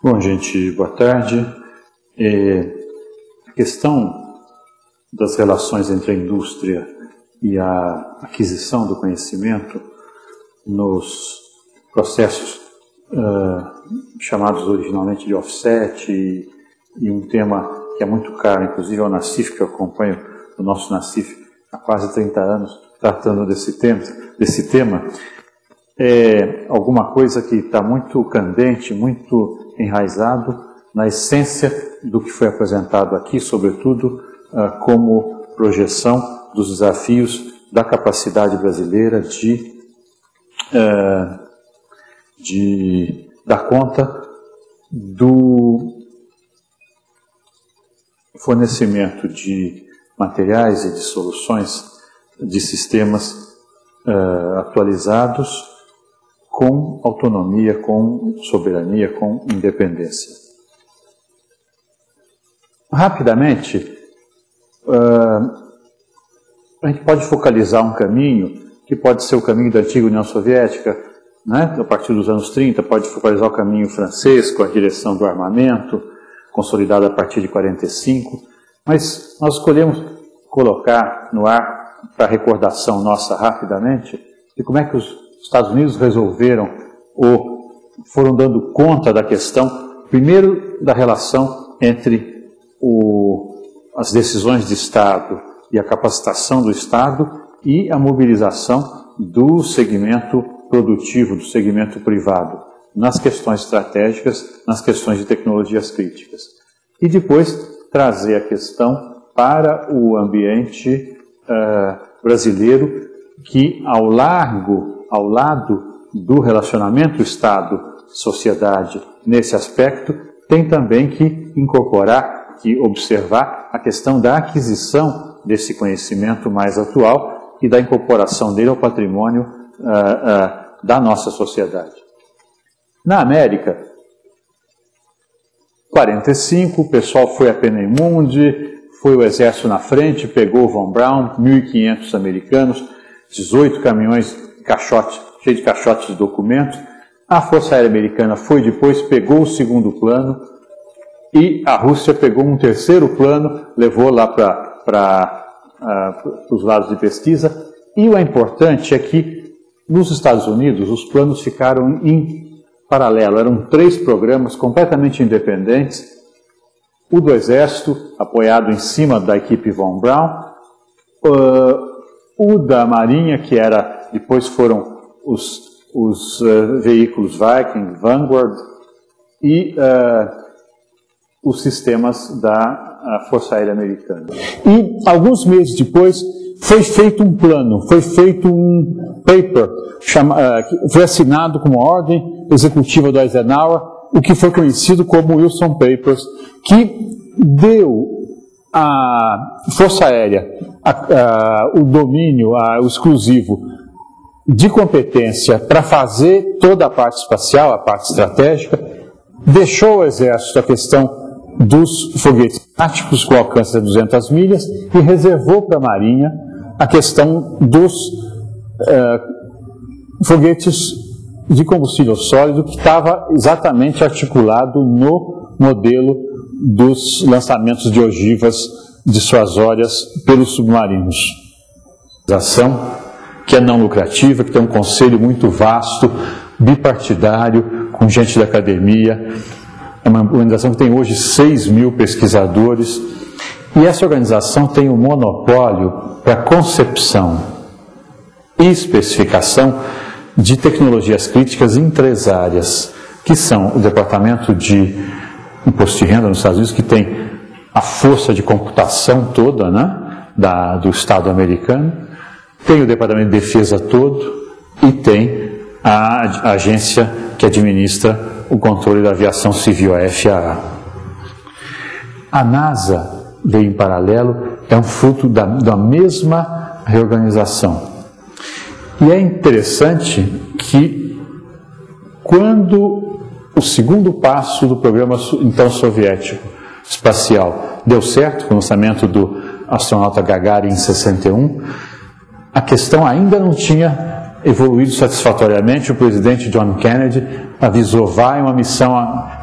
Bom, gente, boa tarde. A questão das relações entre a indústria e a aquisição do conhecimento nos processos chamados originalmente de offset e um tema que é muito caro, inclusive ao NACIF, que eu acompanho o nosso NACIF há quase 30 anos, tratando desse tema, é alguma coisa que está muito candente, muito enraizado na essência do que foi apresentado aqui, sobretudo como projeção dos desafios da capacidade brasileira de dar conta do fornecimento de materiais e de soluções de sistemas atualizados com autonomia, com soberania, com independência. Rapidamente, a gente pode focalizar um caminho que pode ser o caminho da antiga União Soviética, né? A partir dos anos 30, pode focalizar o caminho francês com a direção do armamento, consolidada a partir de 45, mas nós escolhemos colocar no ar, para recordação nossa rapidamente, de como é que os Estados Unidos resolveram ou foram dando conta da questão, primeiro da relação entre as decisões de Estado e a capacitação do Estado e a mobilização do segmento produtivo, do segmento privado, nas questões estratégicas, nas questões de tecnologias críticas. E depois trazer a questão para o ambiente brasileiro, que ao lado do relacionamento Estado-sociedade nesse aspecto, tem também que incorporar, que observar a questão da aquisição desse conhecimento mais atual e da incorporação dele ao patrimônio da nossa sociedade. Na América, 45, o pessoal foi a Peenemünde, foi o exército na frente, pegou Von Braun, 1.500 americanos, 18 caminhões cheios de caixotes de documentos. A Força Aérea Americana foi depois, pegou o segundo plano, e a Rússia pegou um terceiro plano, levou lá para os lados de pesquisa. E o importante é que, nos Estados Unidos, os planos ficaram em paralelo. Eram 3 programas completamente independentes. O do Exército, apoiado em cima da equipe Von Braun. O da Marinha, que depois foram os veículos Viking, Vanguard, e os sistemas da Força Aérea Americana. E, alguns meses depois, foi feito um plano, foi feito um paper, foi assinado como ordem executiva do Eisenhower, o que foi conhecido como Wilson Papers, que deu à Força Aérea o domínio, o exclusivo de competência para fazer toda a parte espacial, a parte estratégica, deixou ao Exército a questão dos foguetes táticos com alcance de 200 milhas e reservou para a Marinha a questão dos foguetes de combustível sólido, que estava exatamente articulado no modelo dos lançamentos de ogivas dissuasórias pelos submarinos. Ação que é não lucrativa, que tem um conselho muito vasto, bipartidário, com gente da academia. É uma organização que tem hoje 6.000 pesquisadores, e essa organização tem um monopólio para concepção e especificação de tecnologias críticas em 3 áreas, que são o Departamento de Imposto de Renda nos Estados Unidos, que tem a força de computação toda, né, do Estado americano, tem o Departamento de Defesa todo e tem a agência que administra o controle da aviação civil, a FAA. A NASA veio em paralelo, é um fruto da mesma reorganização. E é interessante que, quando o segundo passo do programa então soviético espacial deu certo, com o lançamento do astronauta Gagarin em 61, a questão ainda não tinha evoluído satisfatoriamente. O presidente John Kennedy avisou: vai uma missão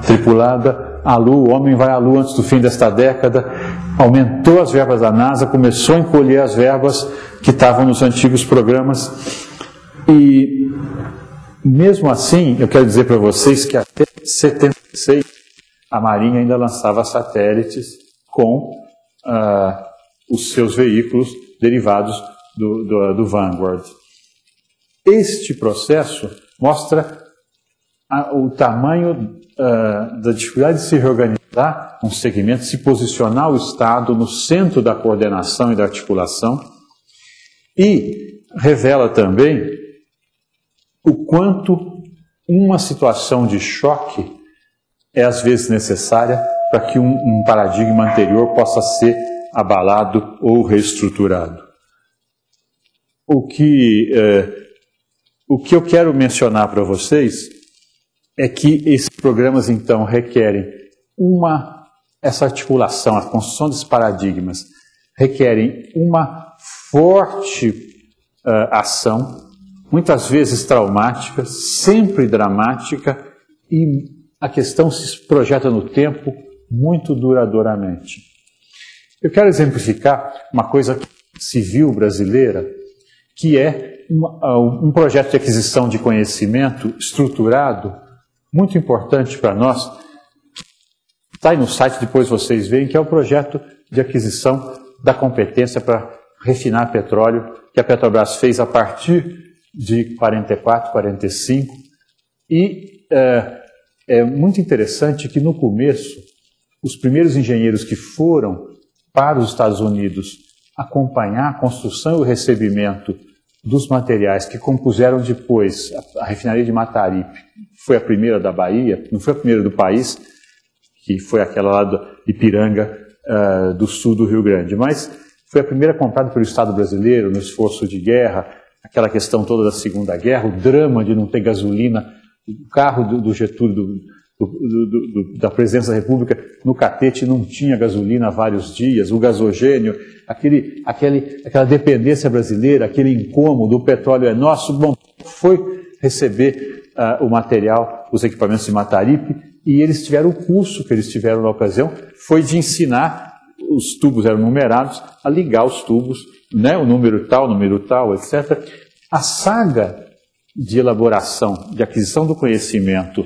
tripulada à Lua, o homem vai à Lua antes do fim desta década. Aumentou as verbas da NASA, começou a encolher as verbas que estavam nos antigos programas. E mesmo assim, eu quero dizer para vocês que até 76 a Marinha ainda lançava satélites com os seus veículos derivados do Vanguard. Este processo mostra o tamanho da dificuldade de se reorganizar um segmento, se posicionar o Estado no centro da coordenação e da articulação, e revela também o quanto uma situação de choque é às vezes necessária para que um paradigma anterior possa ser abalado ou reestruturado. O que eu quero mencionar para vocês é que esses programas, então, requerem essa articulação, a construção desses paradigmas, requerem uma forte ação, muitas vezes traumática, sempre dramática, e a questão se projeta no tempo muito duradouramente. Eu quero exemplificar uma coisa civil brasileira, que é um projeto de aquisição de conhecimento estruturado, muito importante para nós. Está aí no site, depois vocês veem, que é o projeto de aquisição da competência para refinar petróleo, que a Petrobras fez a partir de 44, 45. E é muito interessante que no começo, os primeiros engenheiros que foram para os Estados Unidos acompanhar a construção e o recebimento dos materiais que compuseram depois a refinaria de Mataripe, foi a primeira da Bahia, não foi a primeira do país, que foi aquela lá do Ipiranga, do sul do Rio Grande, mas foi a primeira comprada pelo Estado brasileiro no esforço de guerra, aquela questão toda da Segunda Guerra, o drama de não ter gasolina, o carro do Getúlio, da Presidência da República, no Catete não tinha gasolina há vários dias, o gasogênio, aquela dependência brasileira, aquele incômodo, o petróleo é nosso. Bom, foi receber o material, os equipamentos de Mataripe, e eles tiveram o curso que eles tiveram na ocasião, foi de ensinar, os tubos eram numerados, a ligar os tubos, né, o número tal, etc. A saga de elaboração, de aquisição do conhecimento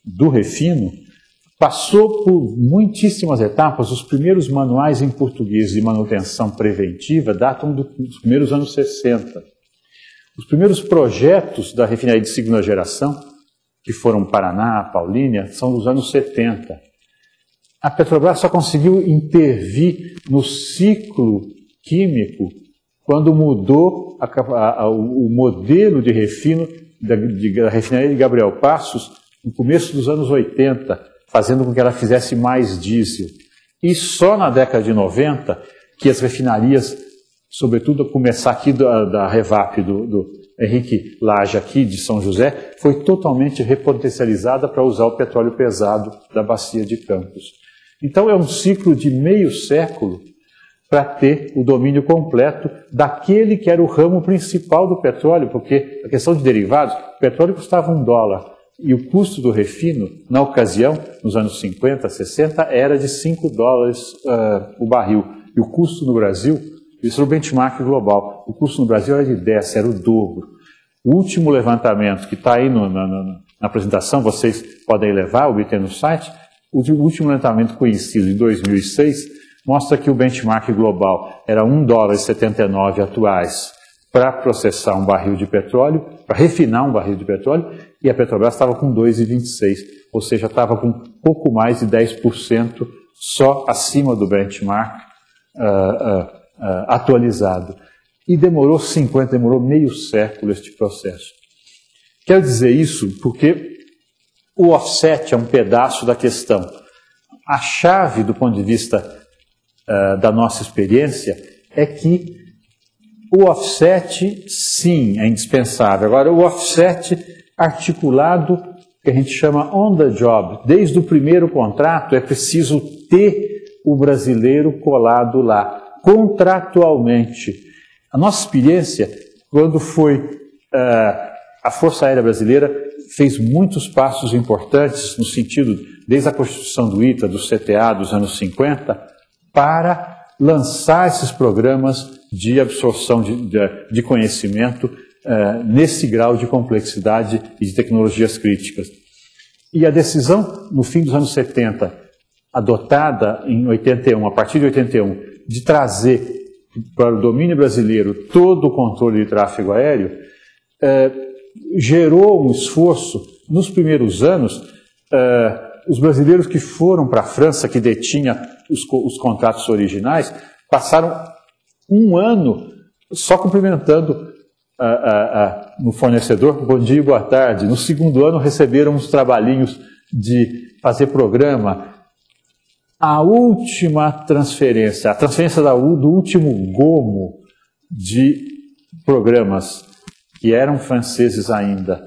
do refino, passou por muitíssimas etapas. Os primeiros manuais em português de manutenção preventiva datam dos primeiros anos 60. Os primeiros projetos da refinaria de segunda geração, que foram Paraná, Paulínia, são dos anos 70. A Petrobras só conseguiu intervir no ciclo químico quando mudou o modelo de refino da refinaria de Gabriel Passos no começo dos anos 80, fazendo com que ela fizesse mais diesel. E só na década de 90 que as refinarias, sobretudo a começar aqui da Revap, do Henrique Laje aqui de São José, foi totalmente repotencializada para usar o petróleo pesado da Bacia de Campos. Então é um ciclo de meio século para ter o domínio completo daquele que era o ramo principal do petróleo, porque a questão de derivados, o petróleo custava $1, e o custo do refino, na ocasião, nos anos 50, 60, era de $5 o barril. E o custo no Brasil, isso era o benchmark global, o custo no Brasil era de 10, era o dobro. O último levantamento, que está aí na apresentação, vocês podem levar, obter no site, o último levantamento conhecido em 2006, mostra que o benchmark global era $1,79 atuais para processar um barril de petróleo, para refinar um barril de petróleo, e a Petrobras estava com 2,26, ou seja, estava com pouco mais de 10% só acima do benchmark atualizado. E demorou meio século este processo. Quero dizer isso porque o offset é um pedaço da questão. A chave, do ponto de vista da nossa experiência, é que o offset, sim, é indispensável. Agora, o offset articulado, que a gente chama on the job, desde o primeiro contrato, é preciso ter o brasileiro colado lá, contratualmente. A nossa experiência, quando foi a Força Aérea Brasileira fez muitos passos importantes no sentido, desde a constituição do ITA, do CTA dos anos 50, para lançar esses programas de absorção de conhecimento nesse grau de complexidade e de tecnologias críticas. E a decisão, no fim dos anos 70, adotada em 81, a partir de 81, de trazer para o domínio brasileiro todo o controle de tráfego aéreo, gerou um esforço. Nos primeiros anos, os brasileiros que foram para a França, que detinha os contratos originais, passaram um ano só cumprimentando no fornecedor, bom dia e boa tarde. No segundo ano receberam uns trabalhinhos de fazer programa. A última transferência, a transferência do último gomo de programas que eram franceses ainda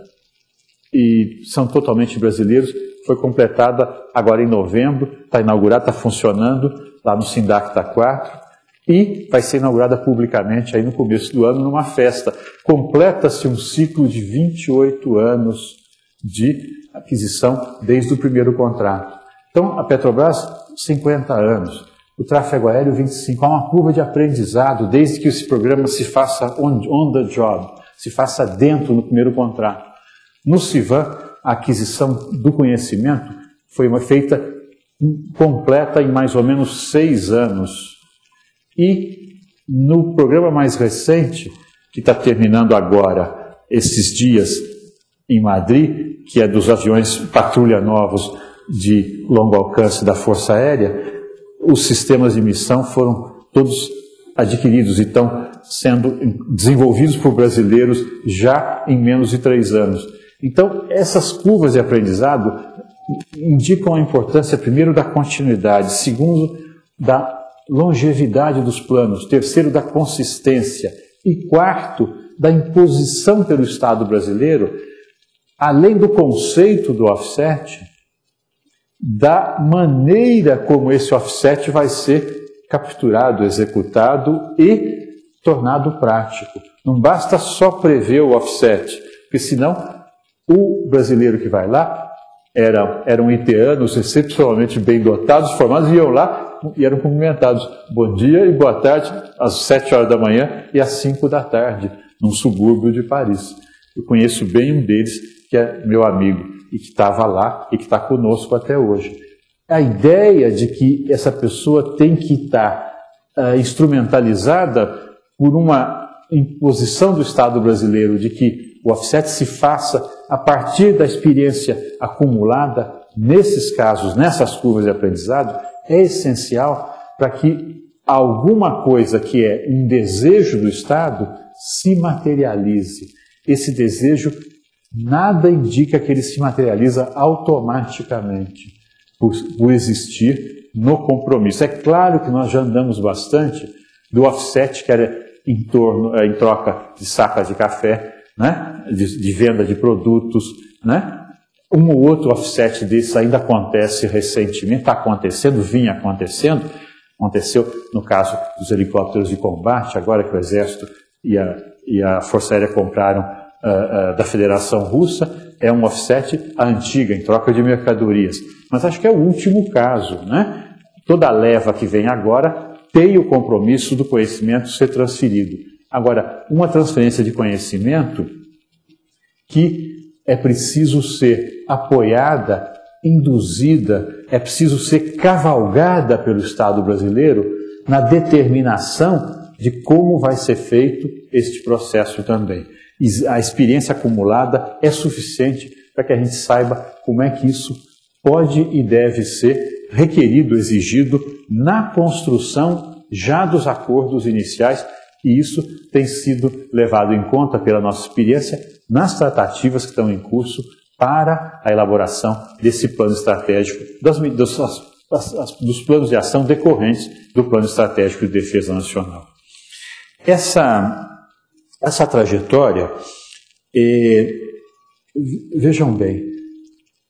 e são totalmente brasileiros, foi completada agora em novembro, está inaugurada, está funcionando lá no Sindacta 4 e vai ser inaugurada publicamente aí no começo do ano numa festa. Completa-se um ciclo de 28 anos de aquisição desde o primeiro contrato. Então, a Petrobras, 50 anos. O tráfego aéreo, 25. Há uma curva de aprendizado desde que esse programa se faça on the job, se faça dentro no primeiro contrato. No CIVAM, a aquisição do conhecimento foi feita completa em mais ou menos 6 anos. E no programa mais recente, que está terminando agora, esses dias, em Madrid, que é dos aviões patrulha novos de longo alcance da Força Aérea, os sistemas de missão foram todos adquiridos e estão sendo desenvolvidos por brasileiros já em menos de 3 anos. Então, essas curvas de aprendizado indicam a importância, primeiro, da continuidade, segundo, da longevidade dos planos, terceiro, da consistência e quarto, da imposição pelo Estado brasileiro, além do conceito do offset, da maneira como esse offset vai ser capturado, executado e tornado prático. Não basta só prever o offset, porque senão o brasileiro que vai lá eram itianos excepcionalmente bem dotados, formados, iam lá e eram cumprimentados. Bom dia e boa tarde, às 7 horas da manhã e às 5 da tarde, num subúrbio de Paris. Eu conheço bem um deles, que é meu amigo, e que estava lá e que está conosco até hoje. A ideia de que essa pessoa tem que estar instrumentalizada por uma imposição do Estado brasileiro, de que o offset se faça a partir da experiência acumulada nesses casos, nessas curvas de aprendizado, é essencial para que alguma coisa que é um desejo do Estado se materialize. Esse desejo, nada indica que ele se materializa automaticamente, por existir no compromisso. É claro que nós já andamos bastante do offset, que era em troca de sacas de café, né? de venda de produtos, né? Um ou outro offset desses ainda acontece recentemente, está acontecendo, vinha acontecendo, aconteceu no caso dos helicópteros de combate, agora que o Exército e a Força Aérea compraram da Federação Russa, é um offset antiga, em troca de mercadorias. Mas acho que é o último caso, né? Toda a leva que vem agora tem o compromisso do conhecimento ser transferido. Agora, uma transferência de conhecimento que é preciso ser apoiada, induzida, é preciso ser cavalgada pelo Estado brasileiro na determinação de como vai ser feito este processo também. E a experiência acumulada é suficiente para que a gente saiba como é que isso pode e deve ser requerido, exigido na construção já dos acordos iniciais, e isso tem sido levado em conta pela nossa experiência nas tratativas que estão em curso para a elaboração desse plano estratégico, dos planos de ação decorrentes do Plano Estratégico de Defesa Nacional. Essa trajetória, vejam bem,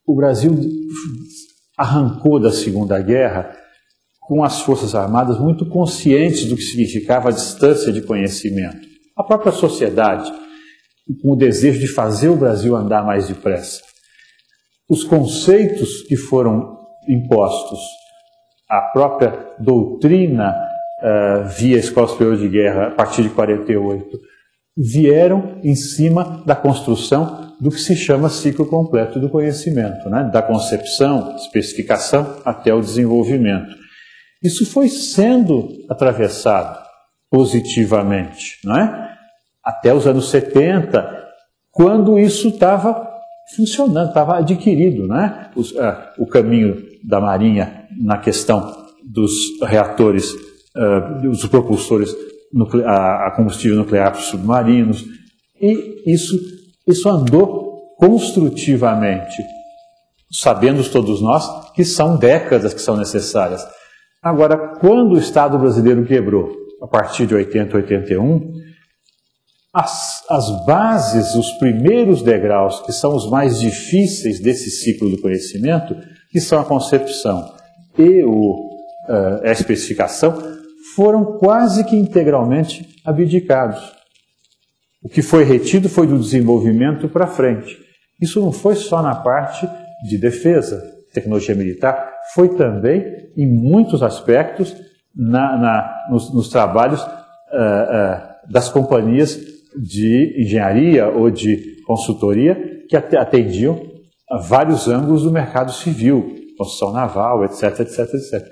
o Brasil arrancou da Segunda Guerra com as Forças Armadas muito conscientes do que significava a distância de conhecimento. A própria sociedade com o desejo de fazer o Brasil andar mais depressa. Os conceitos que foram impostos, a própria doutrina via Escola Superior de Guerra a partir de 48, vieram em cima da construção do que se chama ciclo completo do conhecimento, né? Da concepção, especificação até o desenvolvimento. Isso foi sendo atravessado positivamente, não é? Até os anos 70, quando isso estava funcionando, estava adquirido, né? O caminho da Marinha na questão dos reatores, dos propulsores a combustível nuclear para os submarinos, e isso andou construtivamente, sabendo todos nós que são décadas que são necessárias. Agora, quando o Estado brasileiro quebrou, a partir de 80, 81, as bases, os primeiros degraus, que são os mais difíceis desse ciclo do conhecimento, que são a concepção e a especificação, foram quase que integralmente abdicados. O que foi retido foi do desenvolvimento para frente. Isso não foi só na parte de defesa, tecnologia militar, foi também, em muitos aspectos, nos trabalhos das companhias de engenharia ou de consultoria que atendiam a vários ângulos do mercado civil, construção naval, etc, etc, etc.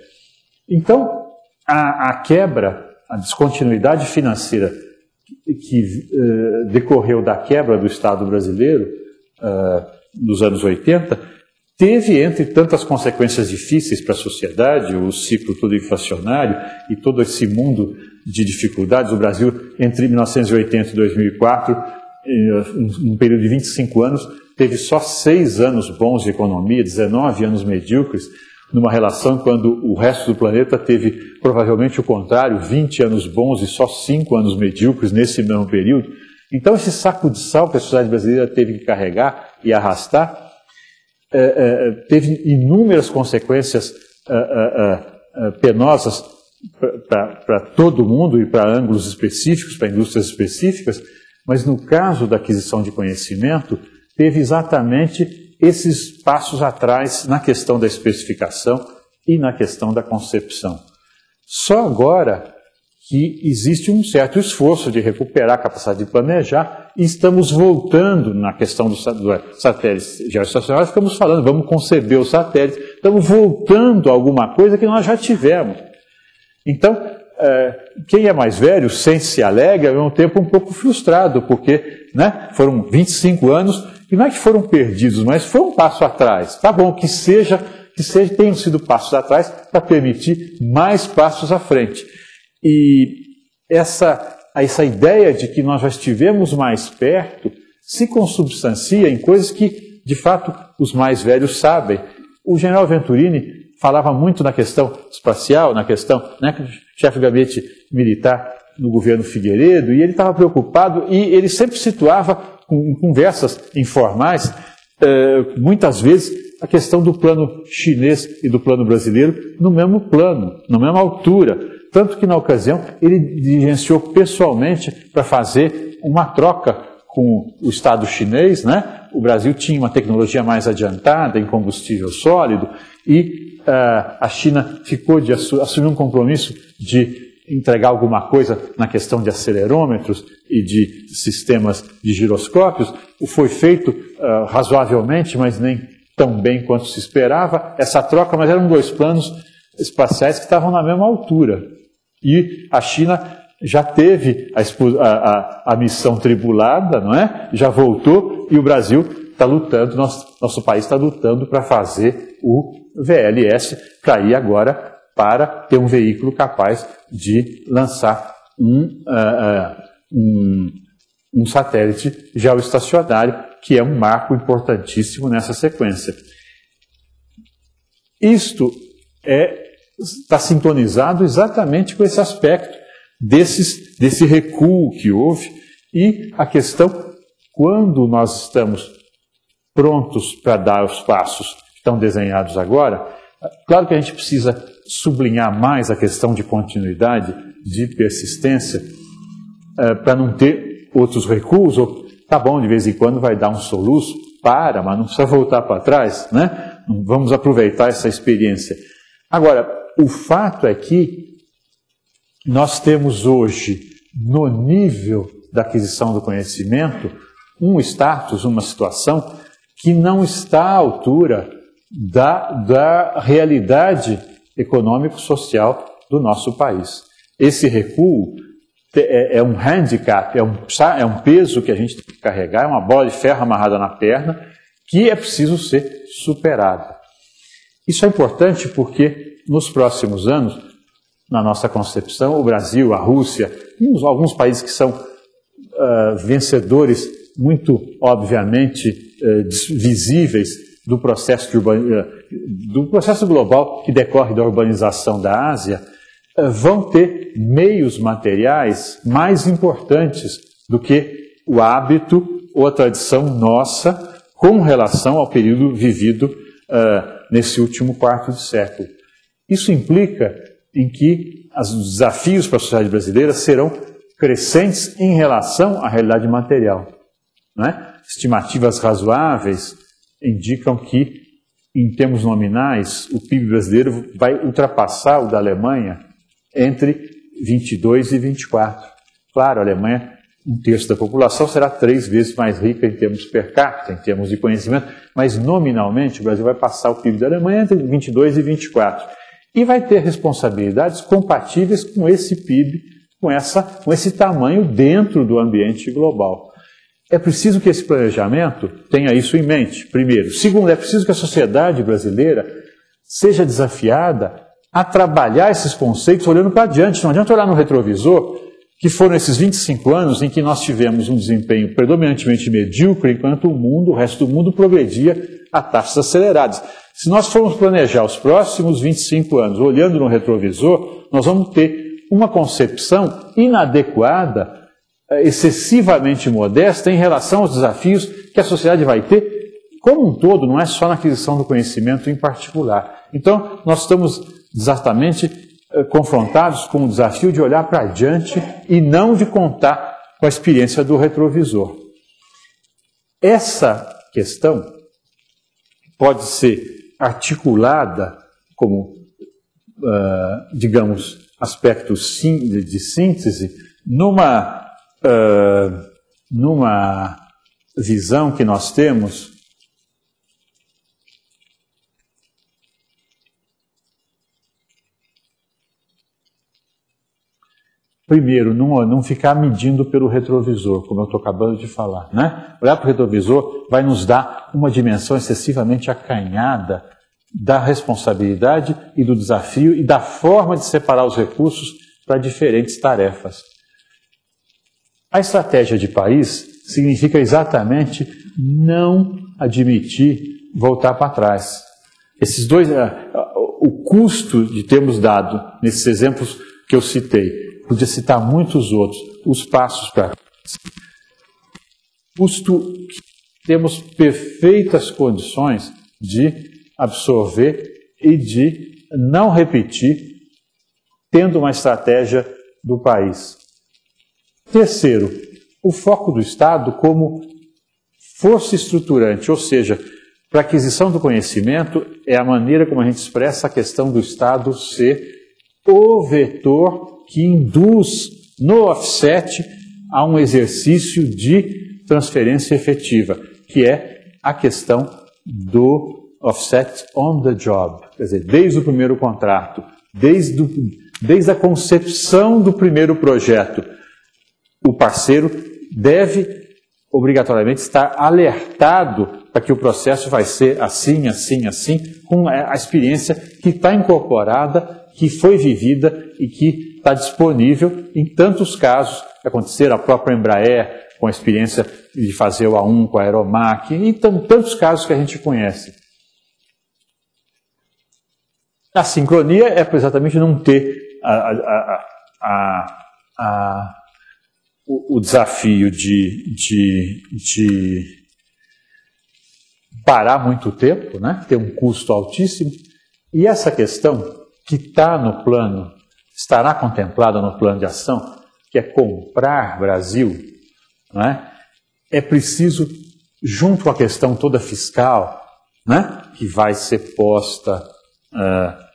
Então, a quebra, a descontinuidade financeira que decorreu da quebra do Estado brasileiro nos anos 80, teve, entre tantas consequências difíceis para a sociedade, o ciclo todo inflacionário e todo esse mundo de dificuldades. O Brasil, entre 1980 e 2004, num período de 25 anos, teve só 6 anos bons de economia, 19 anos medíocres, numa relação quando o resto do planeta teve provavelmente o contrário, 20 anos bons e só 5 anos medíocres nesse mesmo período. Então esse saco de sal que a sociedade brasileira teve que carregar e arrastar, teve inúmeras consequências penosas para todo mundo e para ângulos específicos, para indústrias específicas, mas no caso da aquisição de conhecimento, teve exatamente esses passos atrás na questão da especificação e na questão da concepção. Só agora que existe um certo esforço de recuperar a capacidade de planejar e estamos voltando na questão dos satélites geoestacionários, estamos falando, vamos conceber os satélites, estamos voltando a alguma coisa que nós já tivemos. Então, quem é mais velho sente-se alegre, ao mesmo tempo um pouco frustrado, porque foram 25 anos, e não é que foram perdidos, mas foi um passo atrás. Tá bom, que tenham sido passos atrás para permitir mais passos à frente. E essa ideia de que nós já estivemos mais perto se consubstancia em coisas que, de fato, os mais velhos sabem. O general Venturini falava muito na questão espacial, na questão, chefe do gabinete militar no governo Figueiredo, e ele estava preocupado, e ele sempre situava em conversas informais, muitas vezes, a questão do plano chinês e do plano brasileiro no mesmo plano, na mesma altura. Tanto que, na ocasião, ele diligenciou pessoalmente para fazer uma troca com o Estado chinês, O Brasil tinha uma tecnologia mais adiantada em combustível sólido e a China ficou de assumir um compromisso de entregar alguma coisa na questão de acelerômetros e de sistemas de giroscópios. Foi feito razoavelmente, mas nem tão bem quanto se esperava, essa troca, mas eram 2 planos espaciais que estavam na mesma altura. E a China já teve a missão tribulada, já voltou, e o Brasil está lutando, nosso país está lutando para fazer o VLS, para ir agora para ter um veículo capaz de lançar um satélite geoestacionário, que é um marco importantíssimo nessa sequência. Isto está sintonizado exatamente com esse aspecto desse recuo que houve, e a questão, quando nós estamos prontos para dar os passos que estão desenhados agora, claro que a gente precisa sublinhar mais a questão de continuidade, de persistência, para não ter outros recuos, ou Tá bom, de vez em quando vai dar um soluço, mas não precisa voltar para trás, né? Vamos aproveitar essa experiência. Agora, o fato é que nós temos hoje, no nível da aquisição do conhecimento, um status, uma situação que não está à altura da realidade econômico-social do nosso país. Esse recuo é um handicap, é um peso que a gente tem que carregar, é uma bola de ferro amarrada na perna, que é preciso ser superado. Isso é importante porque nos próximos anos, na nossa concepção, o Brasil, a Rússia, alguns países que são vencedores muito, obviamente, visíveis do processo global que decorre da urbanização da Ásia, vão ter meios materiais mais importantes do que o hábito ou a tradição nossa com relação ao período vivido nesse último quarto de século. Isso implica em que os desafios para a sociedade brasileira serão crescentes em relação à realidade material, não é? Estimativas razoáveis indicam que, em termos nominais, o PIB brasileiro vai ultrapassar o da Alemanha entre 22 e 24. Claro, a Alemanha, 1/3 da população, será 3 vezes mais rica em termos per capita, em termos de conhecimento, mas nominalmente o Brasil vai passar o PIB da Alemanha entre 22 e 24. E vai ter responsabilidades compatíveis com esse PIB, com esse tamanho dentro do ambiente global. É preciso que esse planejamento tenha isso em mente, primeiro. Segundo, é preciso que a sociedade brasileira seja desafiada a trabalhar esses conceitos olhando para adiante. Não adianta olhar no retrovisor, que foram esses 25 anos em que nós tivemos um desempenho predominantemente medíocre, enquanto o resto do mundo progredia a taxas aceleradas. Se nós formos planejar os próximos 25 anos olhando no retrovisor, nós vamos ter uma concepção inadequada, excessivamente modesta em relação aos desafios que a sociedade vai ter como um todo, não é só na aquisição do conhecimento em particular. Então, nós estamos exatamente confrontados com o desafio de olhar para adiante e não de contar com a experiência do retrovisor. Essa questão pode ser articulada como, digamos, aspectos de síntese numa visão que nós temos primeiro, não ficar medindo pelo retrovisor, como eu estou acabando de falar, né? Olhar para o retrovisor vai nos dar uma dimensão excessivamente acanhada da responsabilidade e do desafio e da forma de separar os recursos para diferentes tarefas. A estratégia de país significa exatamente não admitir voltar para trás. Esses dois, o custo de termos dado nesses exemplos que eu citei, podia citar muitos outros, os passos para trás. Custo que temos perfeitas condições de absorver e de não repetir, tendo uma estratégia do país. Terceiro, o foco do Estado como força estruturante, ou seja, para a aquisição do conhecimento é a maneira como a gente expressa a questão do Estado ser o vetor que induz no offset a um exercício de transferência efetiva, que é a questão do offset on the job, quer dizer, desde o primeiro contrato, desde a concepção do primeiro projeto, o parceiro deve obrigatoriamente estar alertado para que o processo vai ser assim, assim, assim, com a experiência que está incorporada, que foi vivida e que está disponível em tantos casos que aconteceram, a própria Embraer, com a experiência de fazer o A1 com a Aeromac, e tantos casos que a gente conhece. A sincronia é exatamente não ter o desafio de parar muito tempo, né? Ter um custo altíssimo, e essa questão que está no plano, estará contemplada no plano de ação, que é comprar Brasil, não é? é preciso, junto à questão toda fiscal, né, que vai ser posta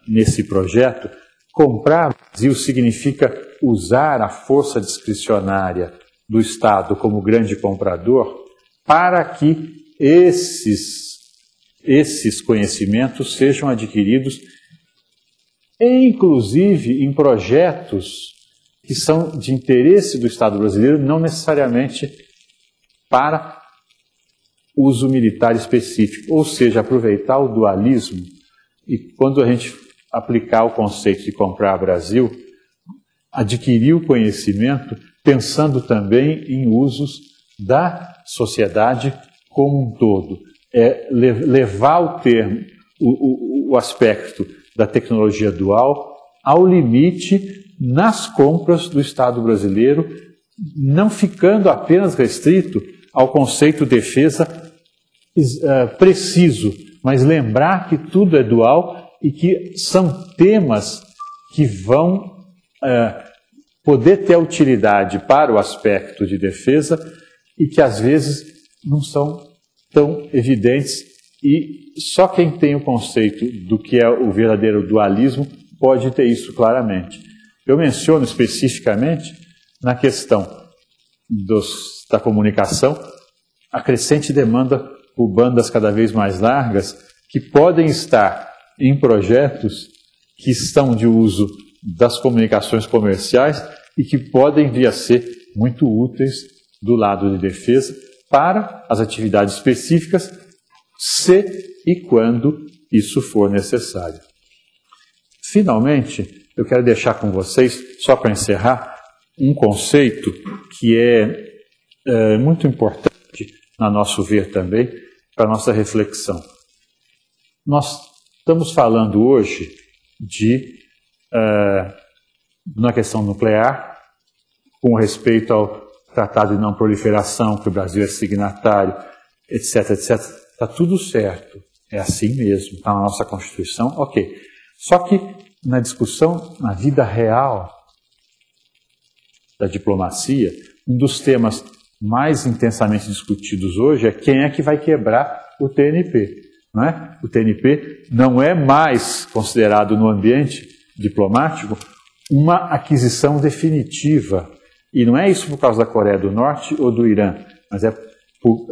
nesse projeto, comprar Brasil significa usar a força discricionária do Estado como grande comprador para que esses conhecimentos sejam adquiridos, inclusive em projetos que são de interesse do Estado brasileiro, não necessariamente para uso militar específico, ou seja, aproveitar o dualismo e, quando a gente aplicar o conceito de comprar Brasil, adquirir o conhecimento pensando também em usos da sociedade como um todo. Levar o termo, o aspecto da tecnologia dual ao limite nas compras do Estado brasileiro, não ficando apenas restrito ao conceito de defesa preciso, mas lembrar que tudo é dual e que são temas que vão poder ter utilidade para o aspecto de defesa e que às vezes não são tão evidentes, e só quem tem o conceito do que é o verdadeiro dualismo pode ter isso claramente. Eu menciono especificamente na questão da comunicação a crescente demanda por bandas cada vez mais largas que podem estar em projetos que estão de uso das comunicações comerciais e que podem vir a ser muito úteis do lado de defesa para as atividades específicas, se e quando isso for necessário. Finalmente, eu quero deixar com vocês, só para encerrar, um conceito que é muito importante, a nosso ver também, para a nossa reflexão. Nós estamos falando hoje de uma questão nuclear, com respeito ao Tratado de Não Proliferação, que o Brasil é signatário, etc, etc. Está tudo certo, é assim mesmo, está na nossa Constituição, ok. Só que na discussão, na vida real da diplomacia, um dos temas mais intensamente discutidos hoje é quem é que vai quebrar o TNP. Não é? O TNP não é mais considerado no ambiente diplomático uma aquisição definitiva. E não é isso por causa da Coreia do Norte ou do Irã, mas é por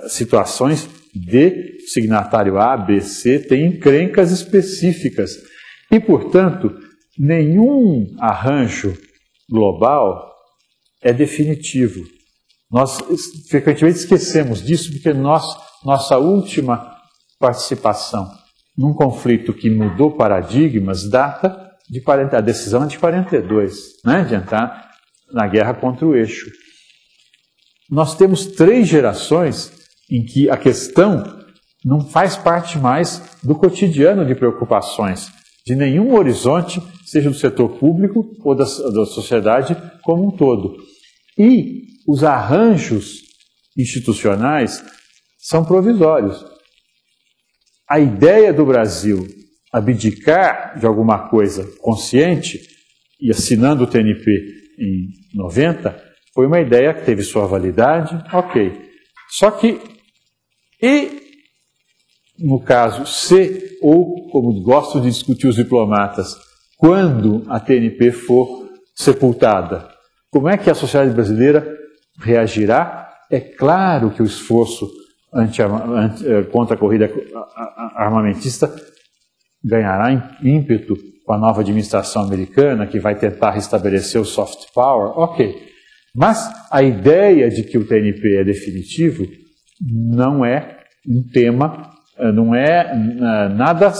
situações de signatário A, B, C, tem encrencas específicas. E, portanto, nenhum arranjo global é definitivo. Nós frequentemente esquecemos disso porque nossa última participação num conflito que mudou paradigmas data a decisão é de 42, né, de entrar na guerra contra o eixo. Nós temos 3 gerações em que a questão não faz parte mais do cotidiano de preocupações de nenhum horizonte, seja do setor público ou da sociedade como um todo. E os arranjos institucionais são provisórios. A ideia do Brasil abdicar de alguma coisa consciente, e assinando o TNP em 90, foi uma ideia que teve sua validade, ok. Só que, no caso C, ou como gostam de discutir os diplomatas, quando a TNP for sepultada, como é que a sociedade brasileira reagirá? É claro que o esforço contra a corrida armamentista ganhará ímpeto com a nova administração americana, que vai tentar restabelecer o soft power, ok. Mas a ideia de que o TNP é definitivo não é um tema, não é nada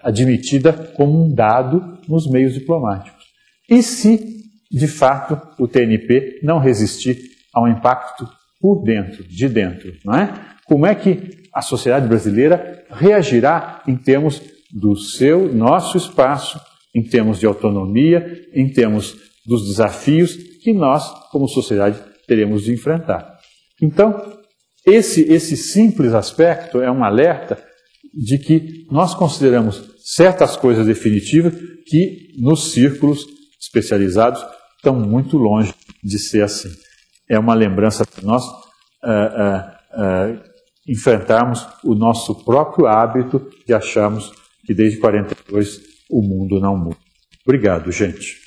admitida como um dado nos meios diplomáticos. E se, de fato, o TNP não resistir ao impacto por dentro, de dentro, não é? Como é que a sociedade brasileira reagirá em termos do nosso espaço, em termos de autonomia, em termos dos desafios que nós, como sociedade, teremos de enfrentar. Então, esse simples aspecto é um alerta de que nós consideramos certas coisas definitivas que, nos círculos especializados, estão muito longe de ser assim. é uma lembrança para nós enfrentarmos o nosso próprio hábito de acharmos que desde 42 o mundo não muda. Obrigado, gente.